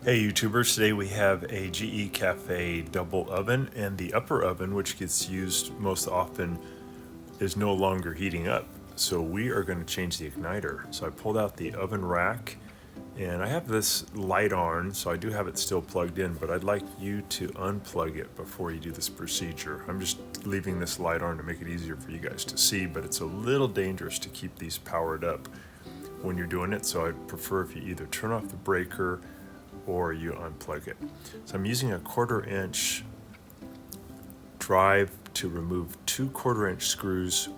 Hey YouTubers, today we have a GE Cafe double oven, and the upper oven, which gets used most often, is no longer heating up. So we are going to change the igniter. So I pulled out the oven rack, and I have this light on, so I do have it still plugged in, but I'd like you to unplug it before you do this procedure. I'm just leaving this light on to make it easier for you guys to see, but it's a little dangerous to keep these powered up when you're doing it, so I'd prefer if you either turn off the breaker or you unplug it. So I'm using a 1/4 inch drive to remove 2 1/4 inch screws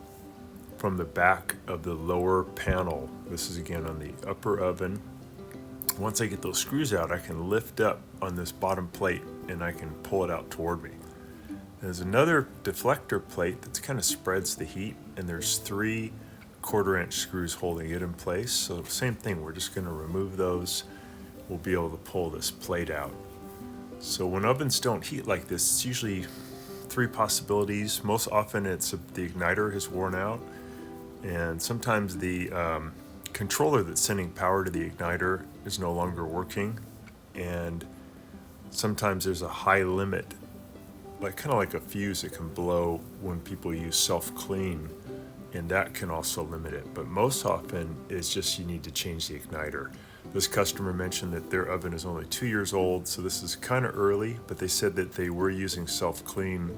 from the back of the lower panel. This is again on the upper oven. Once I get those screws out, I can lift up on this bottom plate and I can pull it out toward me. There's another deflector plate that kind of spreads the heat, and there's 3 1/4 inch screws holding it in place. So same thing, we're just going to remove those. We'll be able to pull this plate out. So when ovens don't heat like this, it's usually 3 possibilities. Most often it's the igniter has worn out, and sometimes the controller that's sending power to the igniter is no longer working, and sometimes there's a high limit, like kind of like a fuse that can blow when people use self-clean, and that can also limit it. But most often it's just you need to change the igniter. This customer mentioned that their oven is only 2 years old, so this is kind of early, but they said that they were using self-clean,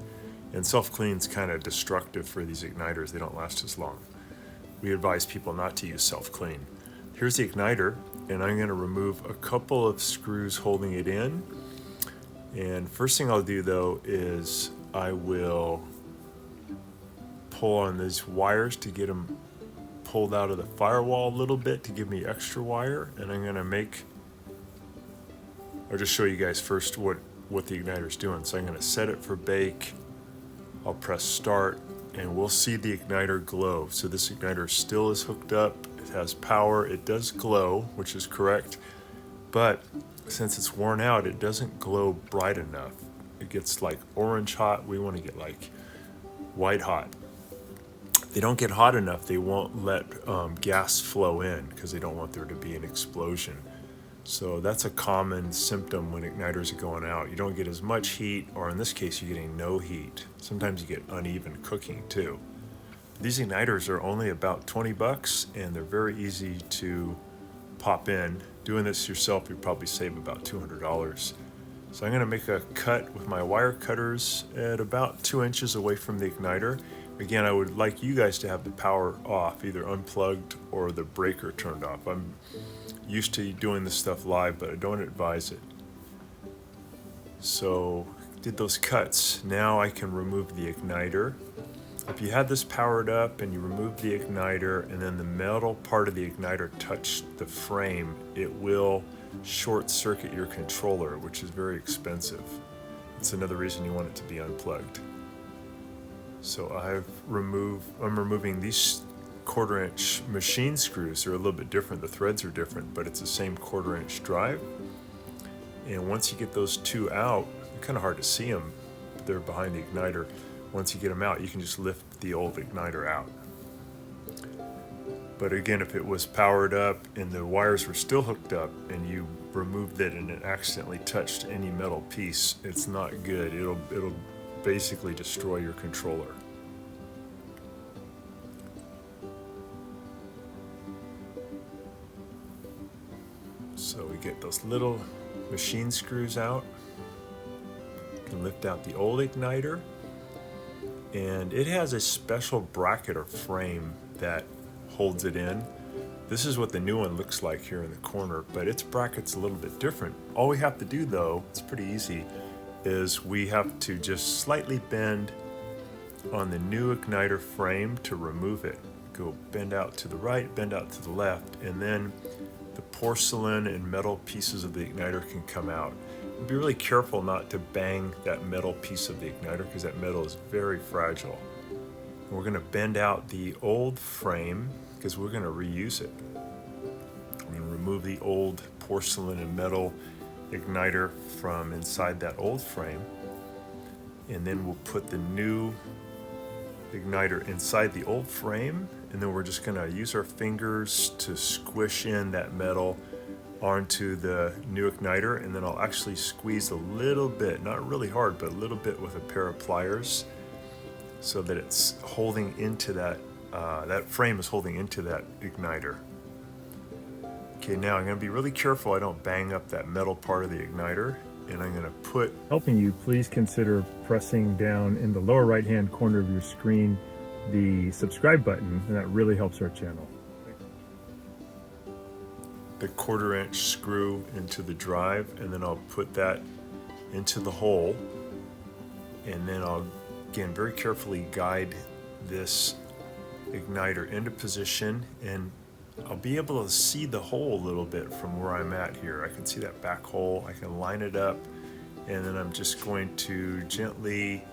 and self-clean is kind of destructive for these igniters. They don't last as long. We advise people not to use self-clean. Here's the igniter, and I'm going to remove a couple of screws holding it in. And first thing I'll do though is I will pull on these wires to get them pulled out of the firewall a little bit to give me extra wire, and I'm going to I'll just show you guys first what the igniter is doing. So I'm going to set it for bake. I'll press start, and we'll see the igniter glow. So this igniter still is hooked up. It has power. It does glow, which is correct, but since it's worn out, it doesn't glow bright enough. It gets like orange hot. We want to get like white hot. They don't get hot enough, they won't let gas flow in because they don't want there to be an explosion. So that's a common symptom when igniters are going out. You don't get as much heat, or in this case, you're getting no heat. Sometimes you get uneven cooking too. These igniters are only about 20 bucks, and they're very easy to pop in. Doing this yourself, you probably save about $200. So I'm going to make a cut with my wire cutters at about 2 inches away from the igniter. Again, I would like you guys to have the power off, either unplugged or the breaker turned off. I'm used to doing this stuff live, but I don't advise it. So, did those cuts. Now I can remove the igniter. If you had this powered up and you remove the igniter and then the metal part of the igniter touched the frame, it will short circuit your controller, which is very expensive. It's another reason you want it to be unplugged. So I'm removing these 1/4 inch machine screws. They're a little bit different. The threads are different, but it's the same 1/4 inch drive. And once you get those 2 out, it's kind of hard to see them. They're behind the igniter. Once you get them out, you can just lift the old igniter out. But again, if it was powered up and the wires were still hooked up and you removed it and it accidentally touched any metal piece, it's not good. It'll basically destroy your controller. So we get those little machine screws out. You can lift out the old igniter, and it has a special bracket or frame that holds it in. This is what the new one looks like here in the corner, but its bracket's a little bit different. All we have to do though, it's pretty easy, is we have to just slightly bend on the new igniter frame to remove it. Go bend out to the right, bend out to the left, and then the porcelain and metal pieces of the igniter can come out. Be really careful not to bang that metal piece of the igniter because that metal is very fragile. And we're going to bend out the old frame because we're going to reuse it. I'm going to remove the old porcelain and metal igniter from inside that old frame, and then we'll put the new igniter inside the old frame, and then we're just going to use our fingers to squish in that metal onto the new igniter, and then I'll actually squeeze a little bit, not really hard, but a little bit with a pair of pliers so that it's holding into that, that frame is holding into that igniter. Okay, now I'm going to be really careful I don't bang up that metal part of the igniter, and I'm going to put... Helping you, please consider pressing down in the lower right hand corner of your screen the subscribe button, and that really helps our channel. The 1/4 inch screw into the drive, and then I'll put that into the hole, and then I'll again very carefully guide this igniter into position, and I'll be able to see the hole a little bit from where I'm at here. I can see that back hole, I can line it up, and then I'm just going to gently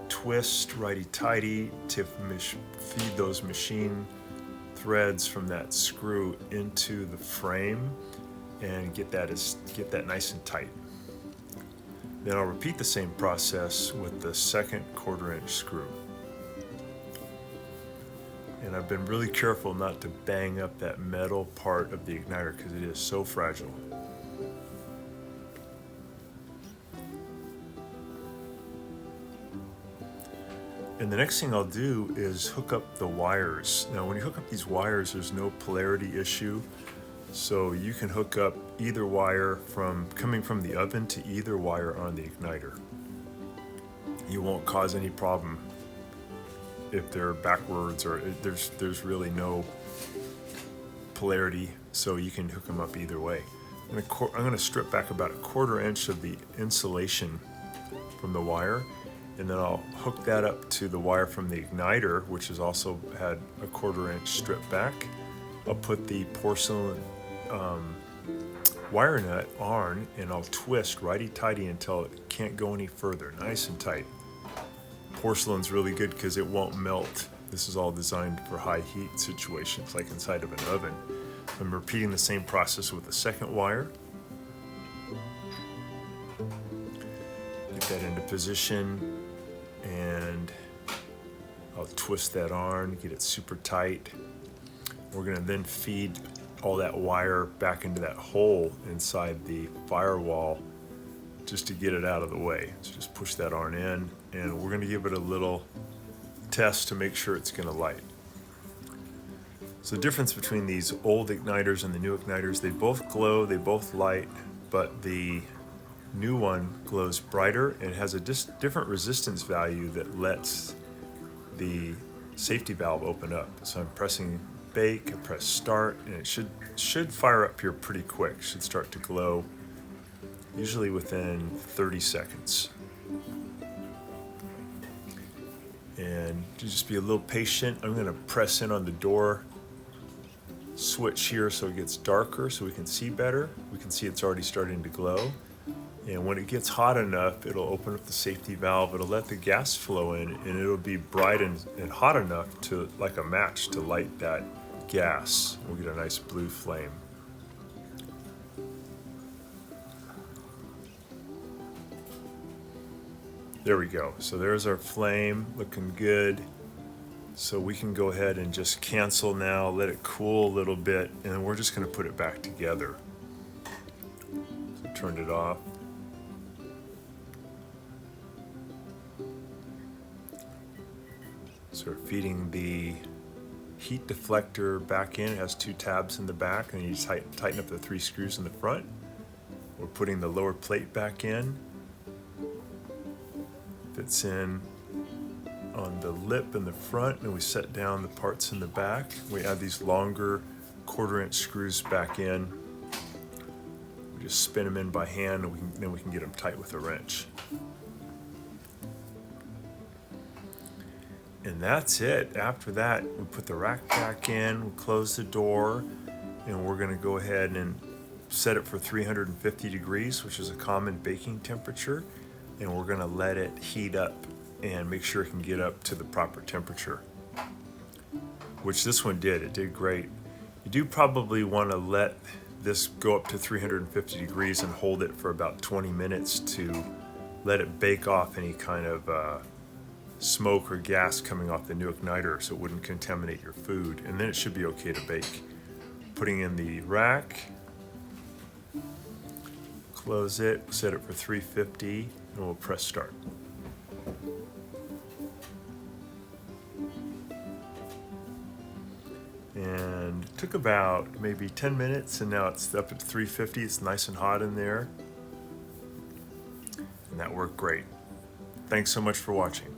twist righty-tighty to feed those machine threads from that screw into the frame and get that nice and tight. Then I'll repeat the same process with the second 1/4 inch screw. And I've been really careful not to bang up that metal part of the igniter because it is so fragile. And the next thing I'll do is hook up the wires. Now when you hook up these wires, there's no polarity issue. So you can hook up either wire coming from the oven to either wire on the igniter. You won't cause any problem if they're backwards, or there's really no polarity, so you can hook them up either way. I'm going to strip back about 1/4 inch of the insulation from the wire, and then I'll hook that up to the wire from the igniter, which has also had a 1/4 inch strip back. I'll put the porcelain wire nut on, and I'll twist righty-tighty until it can't go any further, nice and tight. Porcelain's really good because it won't melt. This is all designed for high heat situations, like inside of an oven. I'm repeating the same process with the second wire. Get that into position, and I'll twist that on, get it super tight. We're going to then feed all that wire back into that hole inside the firewall just to get it out of the way. So just push that on in, and we're going to give it a little test to make sure it's going to light. So the difference between these old igniters and the new igniters, they both glow, they both light, but the new one glows brighter and has a different resistance value that lets the safety valve open up. So I'm pressing bake, I press start, and it should fire up here pretty quick. It should start to glow usually within 30 seconds. And to just be a little patient, I'm going to press in on the door switch here so it gets darker so we can see better. We can see it's already starting to glow. And when it gets hot enough, it'll open up the safety valve, it'll let the gas flow in, and it'll be bright and hot enough to, like a match, to light that gas. We'll get a nice blue flame. There we go. So there's our flame, looking good. So we can go ahead and just cancel now, let it cool a little bit, and then we're just going to put it back together. So turn it off. So we're feeding the heat deflector back in. It has 2 tabs in the back, and you just tighten up the 3 screws in the front. We're putting the lower plate back in. Fits in on the lip in the front, and we set down the parts in the back. We add these longer 1/4 inch screws back in. We just spin them in by hand, and then we can get them tight with a wrench. And that's it. After that, we put the rack back in, we close the door, and we're going to go ahead and set it for 350 degrees, which is a common baking temperature. And we're going to let it heat up and make sure it can get up to the proper temperature, which this one did. It did great. You do probably want to let this go up to 350 degrees and hold it for about 20 minutes to let it bake off any kind of smoke or gas coming off the new igniter so it wouldn't contaminate your food, and then it should be okay to bake. Putting in the rack, Close it, set it for 350, and we'll press start. And it took about maybe 10 minutes, and now it's up at 350. It's nice and hot in there. And that worked great. Thanks so much for watching.